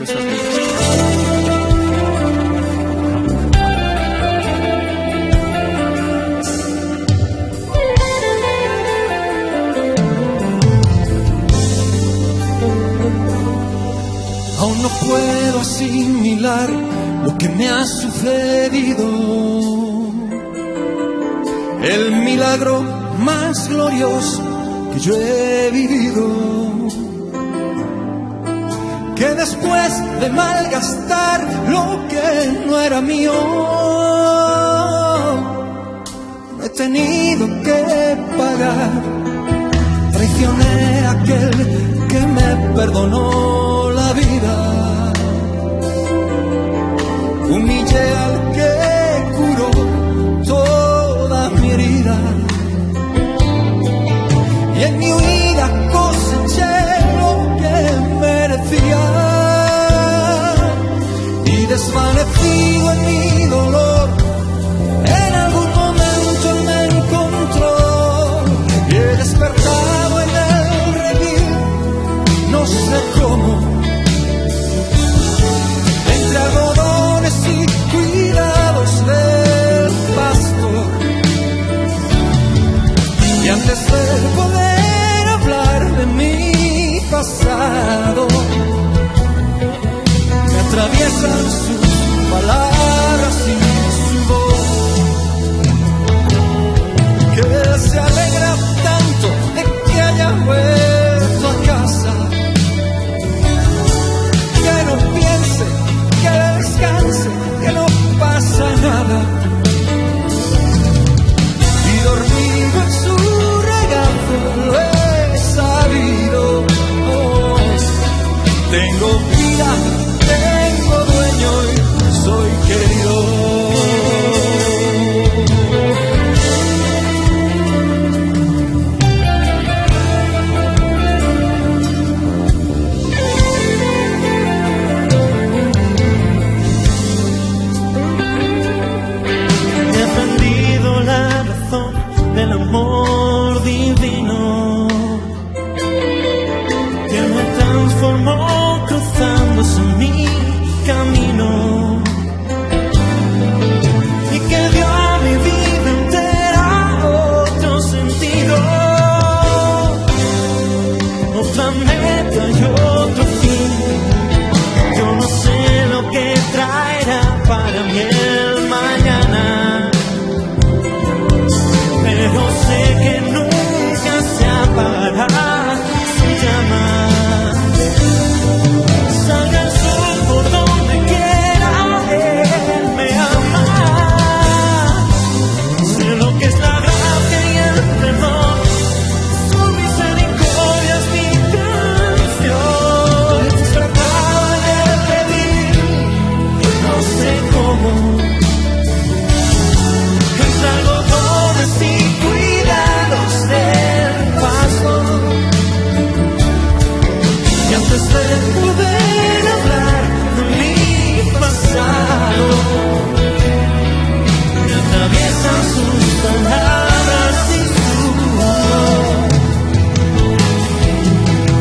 esas vidas. Aún no puedo asimilar lo que me ha sucedido. El milagro más glorioso que yo he vivido. Que después de malgastar lo que no era mío, he tenido que pagar. Traicioné a aquel que me perdonó la vida. Humillé al que curó toda mi herida. Y en mi huida coseché lo que merecía. Y desvanecido en mi dolor, en algún momento me encontró. Y he despertado en el redil, no sé cómo, entre algodones y cuidados del pastor. Y antes de poder hablar de mi pasado, me atraviesan sus palabras y su voz, que se alegra tanto de que haya vuelto a casa, que no piense, que descanse, que no pasa nada. Y dormido en su regazo lo he sabido. Oh, tengo vida, tengo dueño y soy querido. Del amor divino que me transformó cruzándose mi camino y que dio a mi vida entera otro sentido, otra meta y otro fin. Yo no sé lo que traerá para mí el mañana, pero sé que nunca se apagará su llama. Salga el sol por donde quiera, Él me ama. Sé lo que es la gracia y el perdón, su misericordia es mi canción. Despertado en el redil, no sé cómo, entre algodones y cuidados del paso. Y antes de poder hablar de mi pasado, me atraviesan sus palabras y su amor,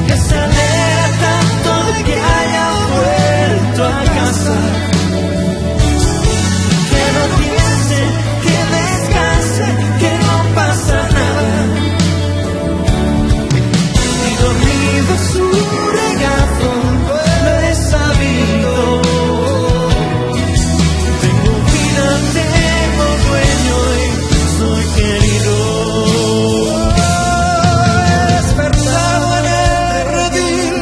que se alegra tanto de que haya vuelto a casa, que no piense, que descanse, que no pasa nada. Y dormido en su regazo lo he sabido. Tengo vida, tengo dueño y soy querido. He despertado en el redil,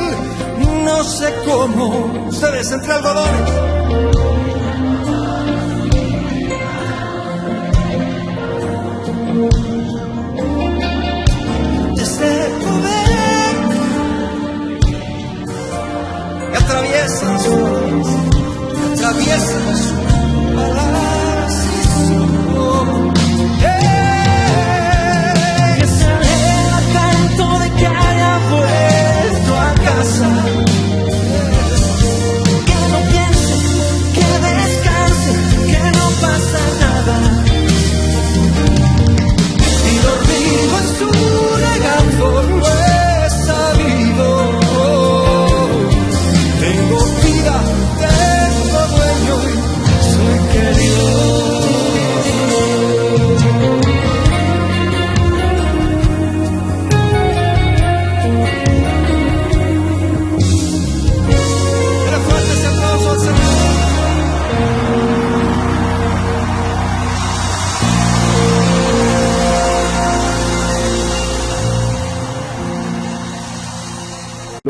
no sé cómo. Ustedes entre algodones. Desde el poder que atraviesan sus palabras y su voz. Que se alegra tanto de que haya vuelto a casa, que no piense, que descanse, que no pasa nada. Y dormido en su regazo lo he sabido. Tengo vida,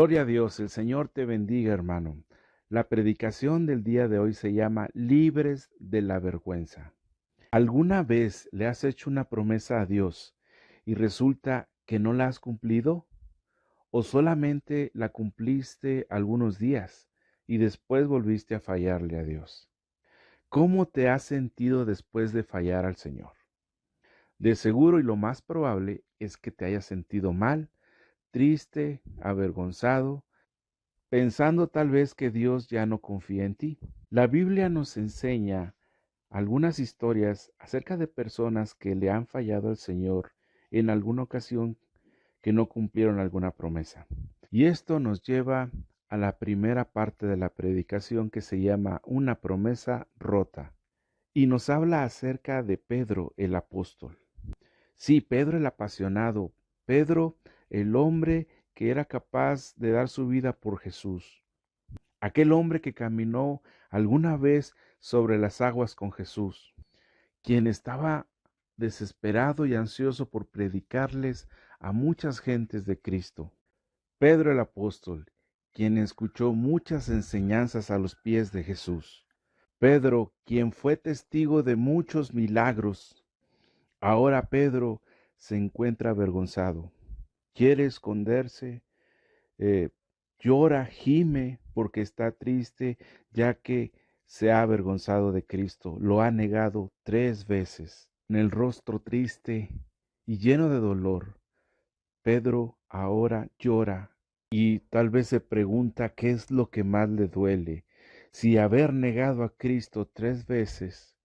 Gloria a Dios, el Señor te bendiga, hermano. La predicación del día de hoy se llama Libres de la vergüenza. ¿Alguna vez le has hecho una promesa a Dios y resulta que no la has cumplido? ¿O solamente la cumpliste algunos días y después volviste a fallarle a Dios? ¿Cómo te has sentido después de fallar al Señor? De seguro y lo más probable es que te hayas sentido mal, triste, avergonzado, pensando tal vez que Dios ya no confía en ti. La Biblia nos enseña algunas historias acerca de personas que le han fallado al Señor en alguna ocasión, que no cumplieron alguna promesa. Y esto nos lleva a la primera parte de la predicación, que se llama Una promesa rota. Y nos habla acerca de Pedro el apóstol. Sí, Pedro el apasionado, Pedro el hombre que era capaz de dar su vida por Jesús. Aquel hombre que caminó alguna vez sobre las aguas con Jesús, quien estaba desesperado y ansioso por predicarles a muchas gentes de Cristo. Pedro el apóstol, quien escuchó muchas enseñanzas a los pies de Jesús. Pedro, quien fue testigo de muchos milagros. Ahora Pedro se encuentra avergonzado. Quiere esconderse, eh, llora, gime porque está triste, ya que se ha avergonzado de Cristo. Lo ha negado 3 veces. En el rostro triste y lleno de dolor, Pedro ahora llora y tal vez se pregunta qué es lo que más le duele, si haber negado a Cristo 3 veces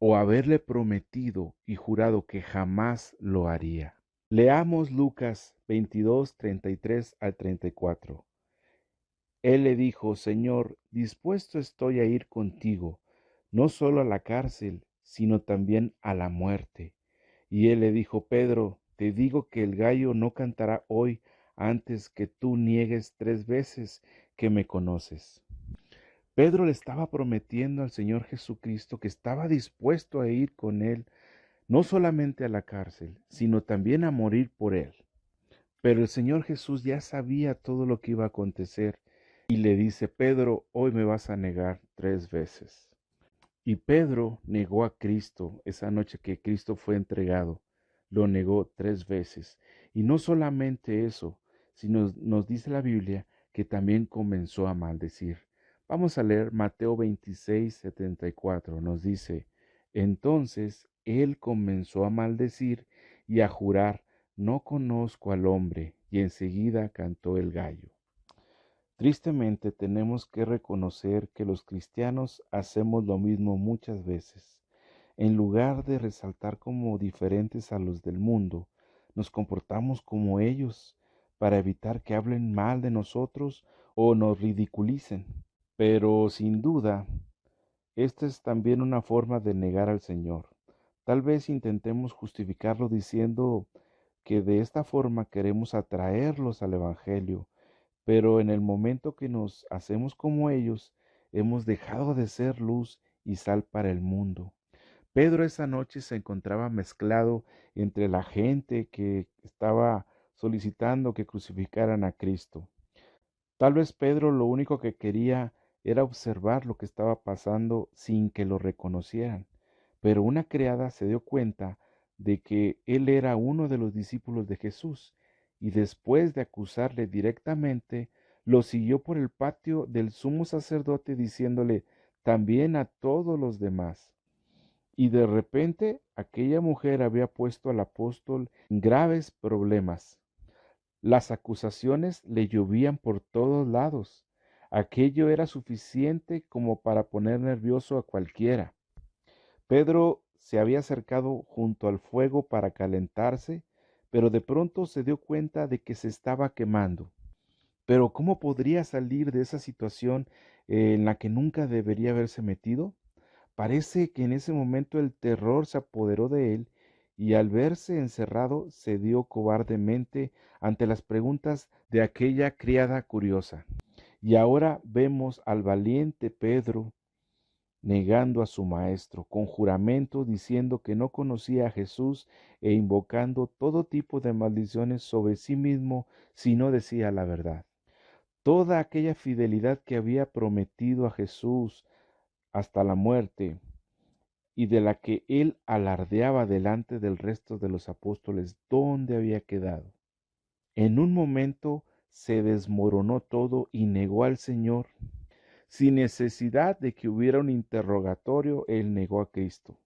o haberle prometido y jurado que jamás lo haría. Leamos Lucas 22, 33 al 34. Él le dijo: Señor, dispuesto estoy a ir contigo, no solo a la cárcel, sino también a la muerte. Y él le dijo: Pedro, te digo que el gallo no cantará hoy antes que tú niegues 3 veces que me conoces. Pedro le estaba prometiendo al Señor Jesucristo que estaba dispuesto a ir con él, no solamente a la cárcel, sino también a morir por él. Pero el Señor Jesús ya sabía todo lo que iba a acontecer y le dice: Pedro, hoy me vas a negar 3 veces. Y Pedro negó a Cristo esa noche que Cristo fue entregado. Lo negó 3 veces. Y no solamente eso, sino nos dice la Biblia que también comenzó a maldecir. Vamos a leer Mateo 26, 74. Nos dice: Entonces él comenzó a maldecir y a jurar: No conozco al hombre. Y enseguida cantó el gallo. Tristemente tenemos que reconocer que los cristianos hacemos lo mismo muchas veces. En lugar de resaltar como diferentes a los del mundo, nos comportamos como ellos para evitar que hablen mal de nosotros o nos ridiculicen. Pero sin duda, esta es también una forma de negar al Señor. Tal vez intentemos justificarlo diciendo que de esta forma queremos atraerlos al Evangelio, pero en el momento que nos hacemos como ellos, hemos dejado de ser luz y sal para el mundo. Pedro esa noche se encontraba mezclado entre la gente que estaba solicitando que crucificaran a Cristo. Tal vez Pedro lo único que quería era observar lo que estaba pasando sin que lo reconocieran, pero una criada se dio cuenta de que él era uno de los discípulos de Jesús, y después de acusarle directamente, lo siguió por el patio del sumo sacerdote diciéndole también a todos los demás. Y de repente aquella mujer había puesto al apóstol en graves problemas. Las acusaciones le llovían por todos lados. Aquello era suficiente como para poner nervioso a cualquiera. Pedro se había acercado junto al fuego para calentarse, pero de pronto se dio cuenta de que se estaba quemando. Pero ¿cómo podría salir de esa situación en la que nunca debería haberse metido? Parece que en ese momento el terror se apoderó de él y al verse encerrado cedió cobardemente ante las preguntas de aquella criada curiosa. Y ahora vemos al valiente Pedro negando a su maestro, con juramento diciendo que no conocía a Jesús e invocando todo tipo de maldiciones sobre sí mismo si no decía la verdad. Toda aquella fidelidad que había prometido a Jesús hasta la muerte y de la que él alardeaba delante del resto de los apóstoles, ¿dónde había quedado? En un momento se desmoronó todo y negó al Señor. Sin necesidad de que hubiera un interrogatorio, él negó a Cristo.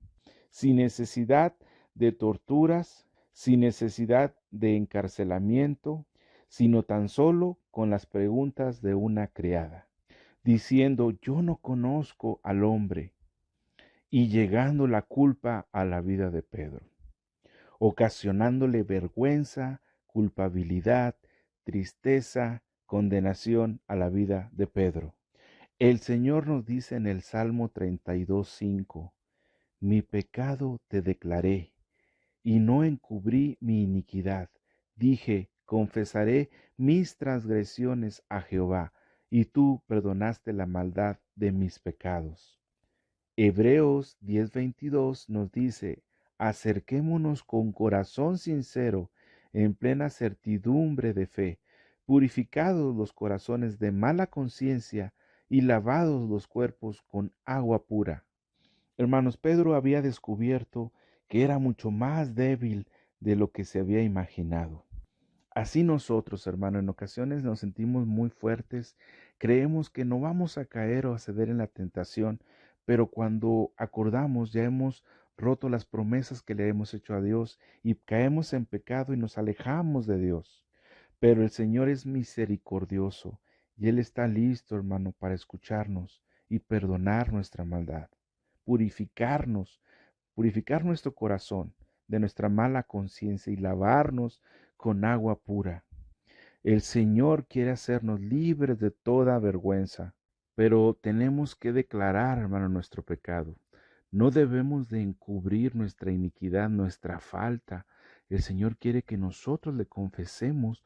Sin necesidad de torturas, sin necesidad de encarcelamiento, sino tan solo con las preguntas de una criada, diciendo: yo no conozco al hombre, y llegando la culpa a la vida de Pedro, ocasionándole vergüenza, culpabilidad, tristeza, condenación a la vida de Pedro. El Señor nos dice en el Salmo 32:5: mi pecado te declaré, y no encubrí mi iniquidad. Dije: confesaré mis transgresiones a Jehová, y tú perdonaste la maldad de mis pecados. Hebreos 10:22 nos dice: acerquémonos con corazón sincero, en plena certidumbre de fe, purificados los corazones de mala conciencia y lavados los cuerpos con agua pura. Hermanos, Pedro había descubierto que era mucho más débil de lo que se había imaginado. Así nosotros, hermano, en ocasiones nos sentimos muy fuertes, creemos que no vamos a caer o a ceder en la tentación, pero cuando acordamos ya hemos roto las promesas que le hemos hecho a Dios y caemos en pecado y nos alejamos de Dios. Pero el Señor es misericordioso y Él está listo, hermano, para escucharnos y perdonar nuestra maldad, purificarnos, purificar nuestro corazón de nuestra mala conciencia y lavarnos con agua pura. El Señor quiere hacernos libres de toda vergüenza, pero tenemos que declarar, hermano, nuestro pecado. No debemos de encubrir nuestra iniquidad, nuestra falta. El Señor quiere que nosotros le confesemos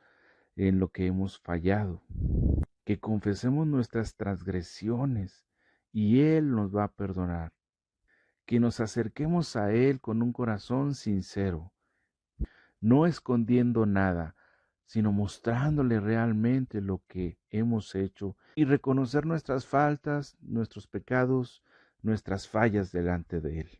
en lo que hemos fallado, que confesemos nuestras transgresiones y Él nos va a perdonar, que nos acerquemos a Él con un corazón sincero, no escondiendo nada, sino mostrándole realmente lo que hemos hecho y reconocer nuestras faltas, nuestros pecados, nuestras fallas delante de Él.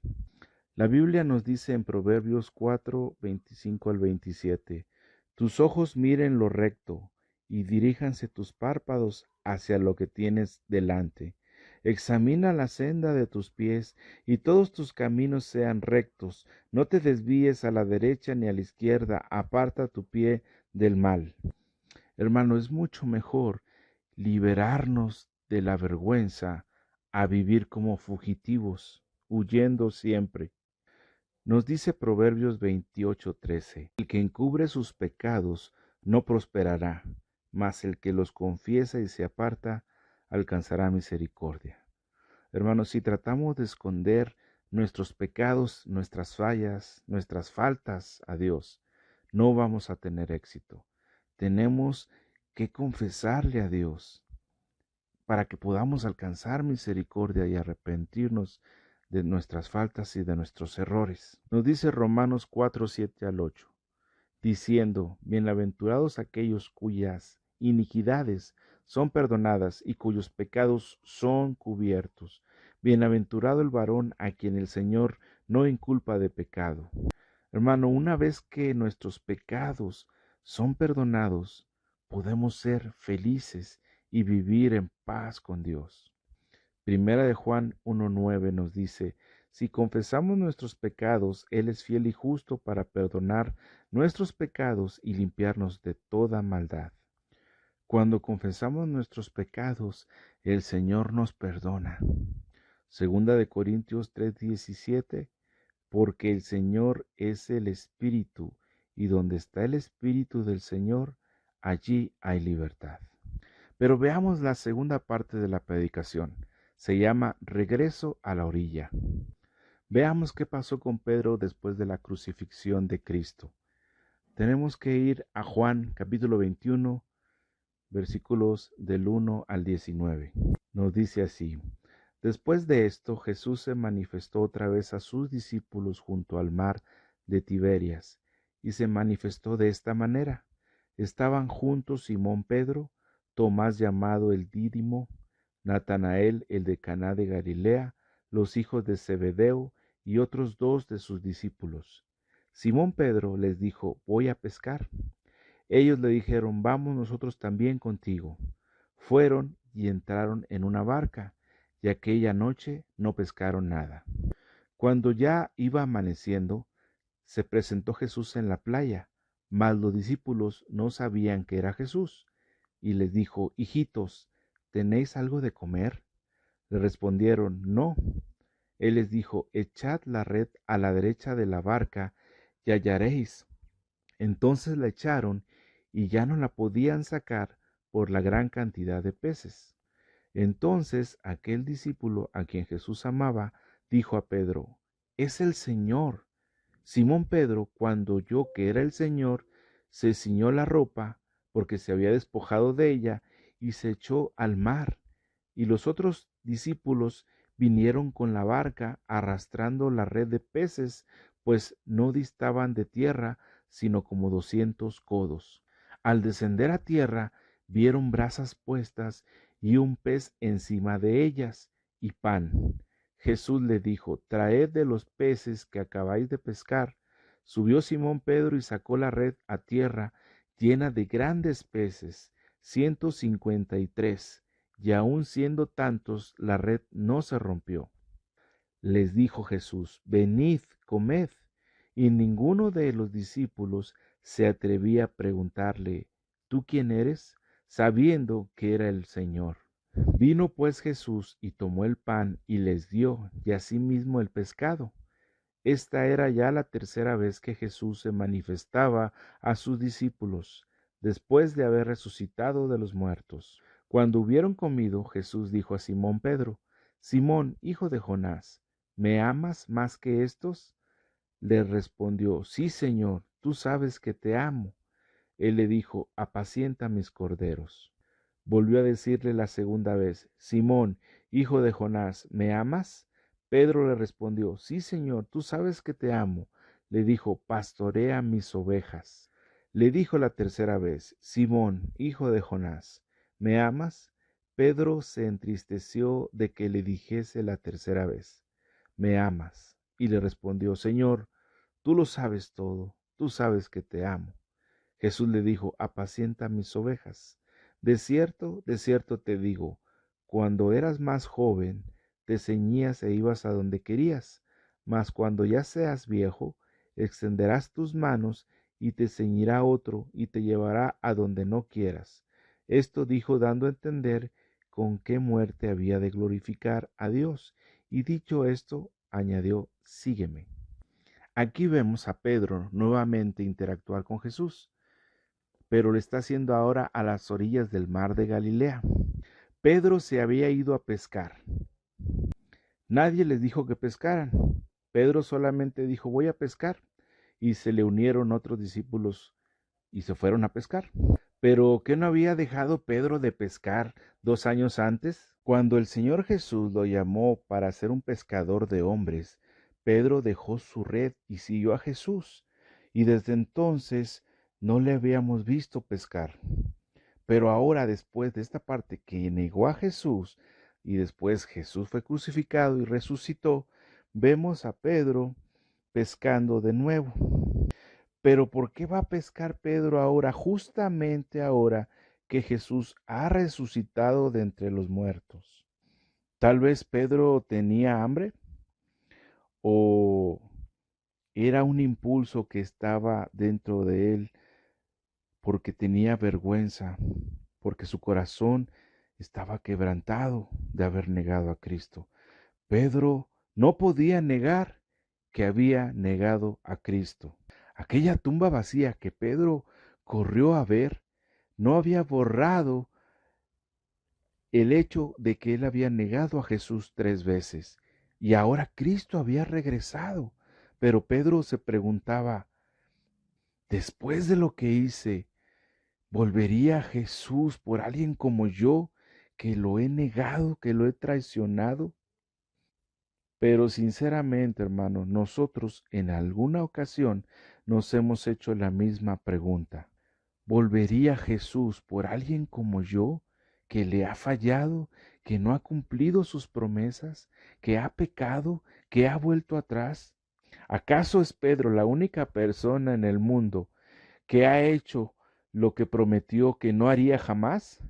La Biblia nos dice en Proverbios 4, 25 al 27, tus ojos miren lo recto y diríjanse tus párpados hacia lo que tienes delante. Examina la senda de tus pies y todos tus caminos sean rectos. No te desvíes a la derecha ni a la izquierda. Aparta tu pie del mal. Hermano, es mucho mejor liberarnos de la vergüenza a vivir como fugitivos, huyendo siempre. Nos dice Proverbios 28:13, el que encubre sus pecados no prosperará, mas el que los confiesa y se aparta alcanzará misericordia. Hermanos, si tratamos de esconder nuestros pecados, nuestras fallas, nuestras faltas a Dios, no vamos a tener éxito. Tenemos que confesarle a Dios para que podamos alcanzar misericordia y arrepentirnos de nuestras faltas y de nuestros errores. Nos dice Romanos 4, 7 al 8, diciendo: bienaventurados aquellos cuyas iniquidades son perdonadas y cuyos pecados son cubiertos. Bienaventurado el varón a quien el Señor no inculpa de pecado. Hermano, una vez que nuestros pecados son perdonados, podemos ser felices y vivir en paz con Dios. Primera de Juan 1:9 nos dice: si confesamos nuestros pecados, Él es fiel y justo para perdonar nuestros pecados y limpiarnos de toda maldad. Cuando confesamos nuestros pecados, el Señor nos perdona. Segunda de Corintios 3:17, porque el Señor es el Espíritu, y donde está el Espíritu del Señor, allí hay libertad. Pero veamos la segunda parte de la predicación. Se llama Regreso a la orilla. Veamos qué pasó con Pedro después de la crucifixión de Cristo. Tenemos que ir a Juan capítulo 21, versículos del 1 al 19. Nos dice así: Después de esto, Jesús se manifestó otra vez a sus discípulos junto al mar de Tiberias, y se manifestó de esta manera. Estaban juntos Simón Pedro, Tomás llamado el Dídimo, Natanael el de Caná de Galilea, los hijos de Zebedeo y otros dos de sus discípulos. Simón Pedro les dijo: voy a pescar. Ellos le dijeron: vamos nosotros también contigo. Fueron y entraron en una barca, y aquella noche no pescaron nada. Cuando ya iba amaneciendo, se presentó Jesús en la playa, mas los discípulos no sabían que era Jesús, y les dijo: hijitos, ¿tenéis algo de comer? Le respondieron: no. Él les dijo: echad la red a la derecha de la barca y hallaréis. Entonces la echaron y ya no la podían sacar por la gran cantidad de peces. Entonces aquel discípulo a quien Jesús amaba dijo a Pedro: es el Señor. Simón Pedro, cuando oyó que era el Señor, se ciñó la ropa, porque se había despojado de ella, y se echó al mar. Y los otros discípulos vinieron con la barca arrastrando la red de peces, pues no distaban de tierra sino como 200 codos. Al descender a tierra, vieron brasas puestas y un pez encima de ellas, y pan. Jesús le dijo: traed de los peces que acabáis de pescar. Subió Simón Pedro y sacó la red a tierra, llena de grandes peces, 153, y aun siendo tantos, la red no se rompió. Les dijo Jesús: venid, comed. Y ninguno de los discípulos se atrevía a preguntarle: ¿tú quién eres?, sabiendo que era el Señor. Vino pues Jesús y tomó el pan y les dio, y asimismo el pescado. Esta era ya la tercera vez que Jesús se manifestaba a sus discípulos, después de haber resucitado de los muertos. Cuando hubieron comido, Jesús dijo a Simón Pedro: Simón, hijo de Jonás, ¿me amas más que estos? Le respondió: sí, Señor, tú sabes que te amo. Él le dijo: apacienta mis corderos. Volvió a decirle la segunda vez: Simón, hijo de Jonás, ¿me amas? Pedro le respondió: sí, Señor, tú sabes que te amo. Le dijo: pastorea mis ovejas. Le dijo la tercera vez: Simón, hijo de Jonás, ¿me amas? Pedro se entristeció de que le dijese la tercera vez: ¿me amas? Y le respondió: Señor, tú lo sabes todo, tú sabes que te amo. Jesús le dijo: apacienta mis ovejas. De cierto te digo, cuando eras más joven, te ceñías e ibas a donde querías, mas cuando ya seas viejo, extenderás tus manos y te ceñirá otro y te llevará a donde no quieras. Esto dijo dando a entender con qué muerte había de glorificar a Dios, y dicho esto, añadió: sígueme. Aquí vemos a Pedro nuevamente interactuar con Jesús, pero lo está haciendo ahora a las orillas del mar de Galilea. Pedro se había ido a pescar. Nadie les dijo que pescaran. Pedro solamente dijo: voy a pescar, y se le unieron otros discípulos y se fueron a pescar. Pero ¿qué no había dejado Pedro de pescar 2 años antes? Cuando el Señor Jesús lo llamó para ser un pescador de hombres, Pedro dejó su red y siguió a Jesús, y desde entonces no le habíamos visto pescar. Pero ahora, después de esta parte que negó a Jesús, y después Jesús fue crucificado y resucitó, vemos a Pedro pescando de nuevo. Pero ¿por qué va a pescar Pedro ahora, justamente ahora que Jesús ha resucitado de entre los muertos? Tal vez Pedro tenía hambre, o era un impulso que estaba dentro de él porque tenía vergüenza, porque su corazón estaba quebrantado de haber negado a Cristo. Pedro no podía negar que había negado a Cristo. Aquella tumba vacía que Pedro corrió a ver no había borrado el hecho de que él había negado a Jesús 3 veces, y ahora Cristo había regresado. Pero Pedro se preguntaba: después de lo que hice, ¿volvería Jesús por alguien como yo, que lo he negado, que lo he traicionado? Pero sinceramente, hermanos, nosotros en alguna ocasión nos hemos hecho la misma pregunta. ¿Volvería Jesús por alguien como yo, que le ha fallado, que no ha cumplido sus promesas, que ha pecado, que ha vuelto atrás? ¿Acaso es Pedro la única persona en el mundo que ha hecho lo que prometió que no haría jamás?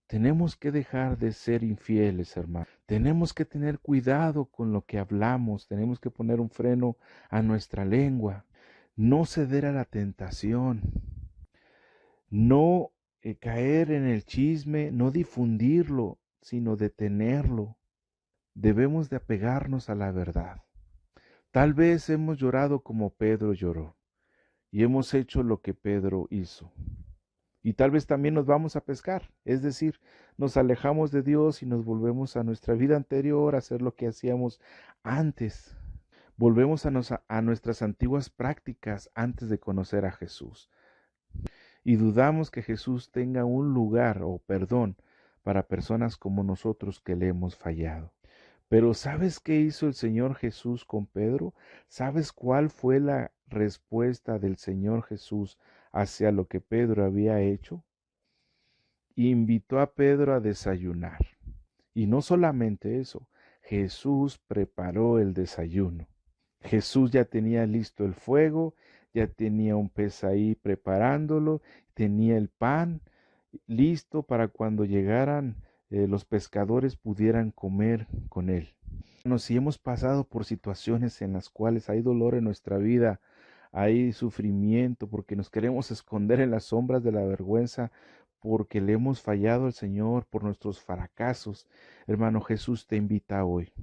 Tenemos que dejar de ser infieles, hermano. Tenemos que tener cuidado con lo que hablamos. Tenemos que poner un freno a nuestra lengua. No ceder a la tentación. No caer en el chisme, no difundirlo, sino detenerlo. Debemos de apegarnos a la verdad. Tal vez hemos llorado como Pedro lloró y hemos hecho lo que Pedro hizo. Y tal vez también nos vamos a pescar, es decir, nos alejamos de Dios y nos volvemos a nuestra vida anterior, a hacer lo que hacíamos antes. Volvemos a nuestras antiguas prácticas antes de conocer a Jesús. Y dudamos que Jesús tenga un lugar o perdón para personas como nosotros que le hemos fallado. Pero ¿sabes qué hizo el Señor Jesús con Pedro? ¿Sabes cuál fue la respuesta del Señor Jesús hacia lo que Pedro había hecho? Invitó a Pedro a desayunar. Y no solamente eso, Jesús preparó el desayuno. Jesús ya tenía listo el fuego, ya tenía un pez ahí preparándolo, tenía el pan listo para cuando llegaran los pescadores pudieran comer con él. Si hemos pasado por situaciones en las cuales hay dolor en nuestra vida, hay sufrimiento porque nos queremos esconder en las sombras de la vergüenza, porque le hemos fallado al Señor por nuestros fracasos, hermano, Jesús te invita hoy.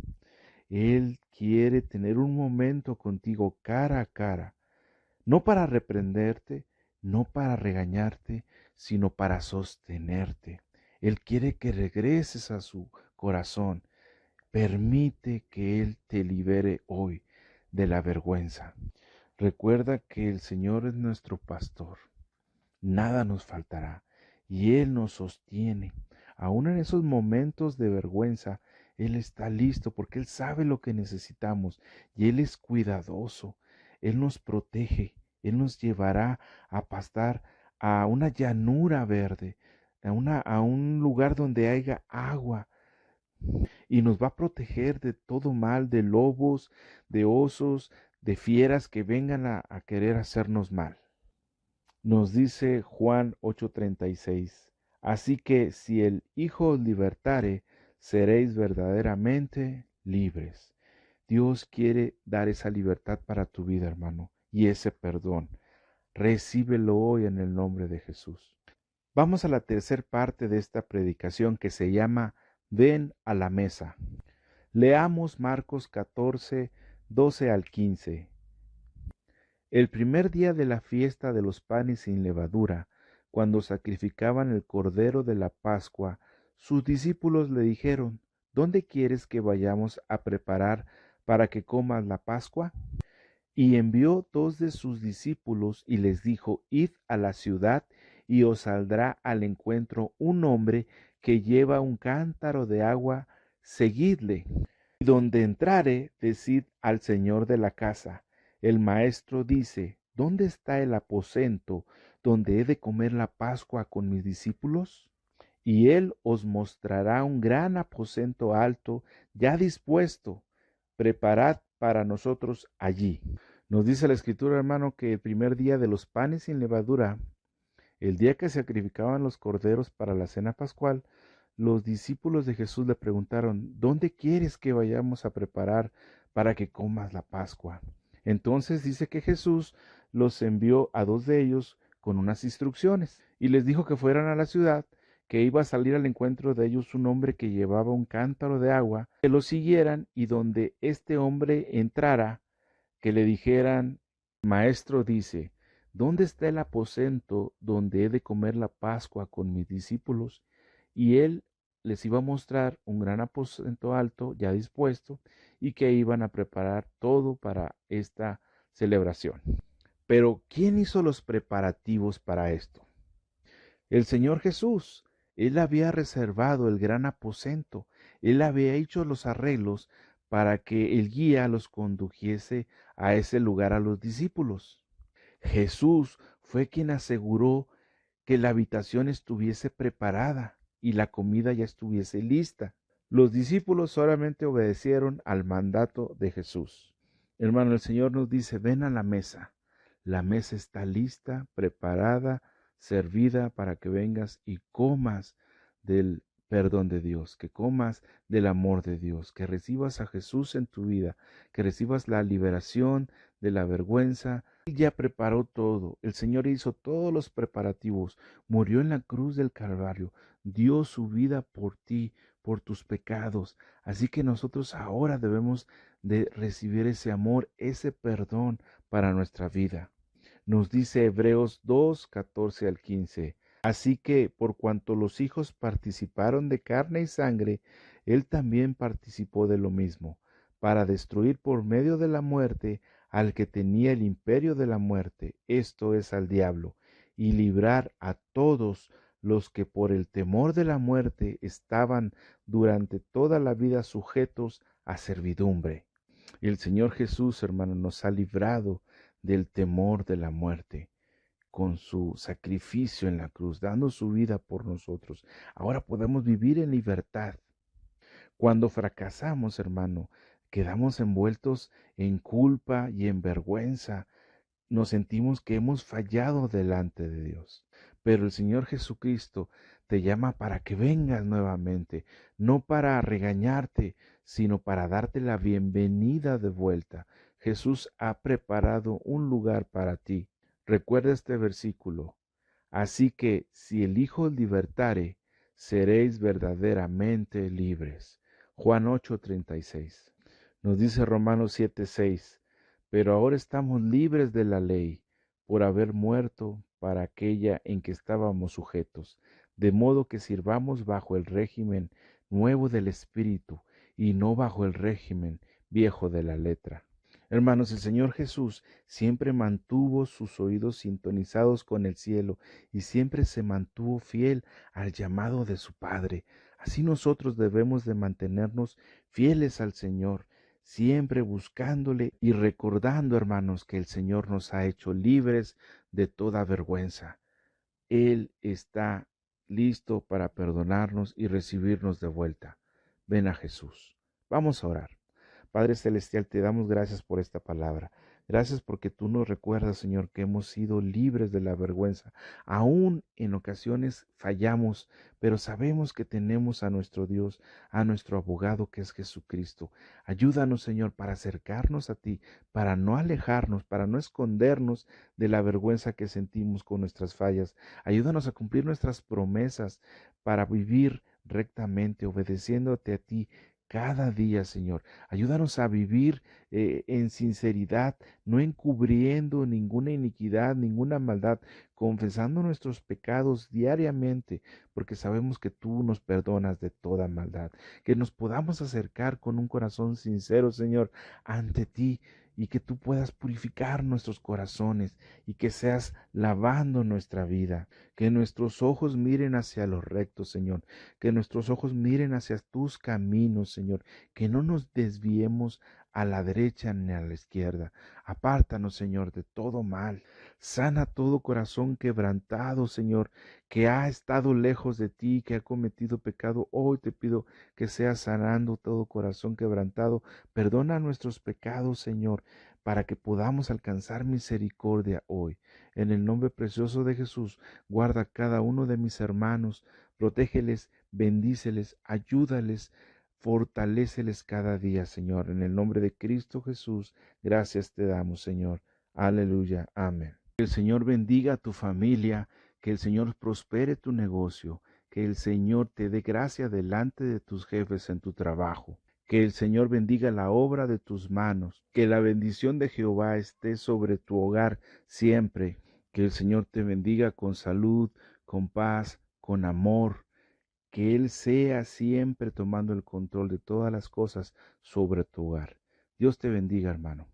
Él quiere tener un momento contigo cara a cara, no para reprenderte, no para regañarte, sino para sostenerte. Él quiere que regreses a su corazón. Permite que Él te libere hoy de la vergüenza. Recuerda que el Señor es nuestro pastor. Nada nos faltará y Él nos sostiene. Aún en esos momentos de vergüenza, Él está listo porque Él sabe lo que necesitamos y Él es cuidadoso. Él nos protege. Él nos llevará a pastar a una llanura verde, a un lugar donde haya agua, y nos va a proteger de todo mal, de lobos, de osos, de fieras que vengan a querer hacernos mal. Nos dice Juan 8:36, así que si el Hijo os libertare, seréis verdaderamente libres. Dios quiere dar esa libertad para tu vida, hermano, y ese perdón. Recíbelo hoy en el nombre de Jesús. Vamos a la tercera parte de esta predicación que se llama Ven a la mesa. Leamos Marcos 14, 12 al 15. El primer día de la fiesta de los panes sin levadura, cuando sacrificaban el cordero de la Pascua, sus discípulos le dijeron, ¿dónde quieres que vayamos a preparar para que comas la Pascua? Y envió 2 de sus discípulos y les dijo, id a la ciudad y os saldrá al encuentro un hombre que lleva un cántaro de agua, seguidle. Y donde entrare, decid al señor de la casa, el maestro dice, ¿dónde está el aposento donde he de comer la Pascua con mis discípulos? Y él os mostrará un gran aposento alto, ya dispuesto, preparad para nosotros allí. Nos dice la Escritura, hermano, que el primer día de los panes sin levadura, el día que sacrificaban los corderos para la cena pascual, los discípulos de Jesús le preguntaron, ¿dónde quieres que vayamos a preparar para que comas la Pascua? Entonces dice que Jesús los envió a 2 de ellos con unas instrucciones y les dijo que fueran a la ciudad, que iba a salir al encuentro de ellos un hombre que llevaba un cántaro de agua, que lo siguieran y donde este hombre entrara, que le dijeran, Maestro dice, ¿dónde está el aposento donde he de comer la Pascua con mis discípulos? Y él les iba a mostrar un gran aposento alto ya dispuesto y que iban a preparar todo para esta celebración. Pero ¿quién hizo los preparativos para esto? El Señor Jesús. Él había reservado el gran aposento, él había hecho los arreglos para que el guía los condujese a ese lugar a los discípulos. Jesús fue quien aseguró que la habitación estuviese preparada y la comida ya estuviese lista. Los discípulos solamente obedecieron al mandato de Jesús. Hermano, el Señor nos dice, ven a la mesa. La mesa está lista, preparada, servida para que vengas y comas del perdón de Dios, que comas del amor de Dios, que recibas a Jesús en tu vida, que recibas la liberación de la vergüenza. Él ya preparó todo, el Señor hizo todos los preparativos, murió en la cruz del Calvario, dio su vida por ti, por tus pecados. Así que nosotros ahora debemos de recibir ese amor, ese perdón para nuestra vida. Nos dice Hebreos 2, 14 al 15. Así que por cuanto los hijos participaron de carne y sangre, él también participó de lo mismo, para destruir por medio de la muerte al que tenía el imperio de la muerte, esto es al diablo, y librar a todos los que por el temor de la muerte estaban durante toda la vida sujetos a servidumbre. Y el Señor Jesús, hermano, nos ha librado del temor de la muerte con su sacrificio en la cruz, dando su vida por nosotros. Ahora podemos vivir en libertad. Cuando fracasamos, hermano, quedamos envueltos en culpa y en vergüenza. Nos sentimos que hemos fallado delante de Dios. Pero el Señor Jesucristo te llama para que vengas nuevamente, no para regañarte, sino para darte la bienvenida de vuelta. Jesús ha preparado un lugar para ti. Recuerda este versículo. Así que si el Hijo os libertare, seréis verdaderamente libres. Juan 8:36. Nos dice Romanos 7:6. Pero ahora estamos libres de la ley, por haber muerto para aquella en que estábamos sujetos, de modo que sirvamos bajo el régimen nuevo del Espíritu y no bajo el régimen viejo de la letra. Hermanos, el Señor Jesús siempre mantuvo sus oídos sintonizados con el cielo y siempre se mantuvo fiel al llamado de su Padre. Así nosotros debemos de mantenernos fieles al Señor, siempre buscándole y recordando, hermanos, que el Señor nos ha hecho libres de toda vergüenza. Él está listo para perdonarnos y recibirnos de vuelta. Ven a Jesús. Vamos a orar. Padre Celestial, te damos gracias por esta palabra. Gracias porque tú nos recuerdas, Señor, que hemos sido libres de la vergüenza. Aún en ocasiones fallamos, pero sabemos que tenemos a nuestro Dios, a nuestro abogado que es Jesucristo. Ayúdanos, Señor, para acercarnos a ti, para no alejarnos, para no escondernos de la vergüenza que sentimos con nuestras fallas. Ayúdanos a cumplir nuestras promesas, para vivir rectamente, obedeciéndote a ti cada día, Señor. Ayúdanos a vivir en sinceridad, no encubriendo ninguna iniquidad, ninguna maldad, confesando nuestros pecados diariamente, porque sabemos que tú nos perdonas de toda maldad. Que nos podamos acercar con un corazón sincero, Señor, ante ti, y que tú puedas purificar nuestros corazones y que seas lavando nuestra vida. Que nuestros ojos miren hacia lo recto, Señor. Que nuestros ojos miren hacia tus caminos, Señor. Que no nos desviemos a la derecha ni a la izquierda. Apártanos, Señor, de todo mal. Sana todo corazón quebrantado, Señor, que ha estado lejos de ti, que ha cometido pecado. Hoy te pido que seas sanando todo corazón quebrantado. Perdona nuestros pecados, Señor, para que podamos alcanzar misericordia hoy. En el nombre precioso de Jesús, guarda a cada uno de mis hermanos, protégeles, bendíceles, ayúdales, fortaléceles cada día, Señor. En el nombre de Cristo Jesús, gracias te damos, Señor. Aleluya. Amén. Que el Señor bendiga a tu familia, que el Señor prospere tu negocio, que el Señor te dé gracia delante de tus jefes en tu trabajo. Que el Señor bendiga la obra de tus manos, que la bendición de Jehová esté sobre tu hogar siempre, que el Señor te bendiga con salud, con paz, con amor, que Él sea siempre tomando el control de todas las cosas sobre tu hogar. Dios te bendiga, hermano.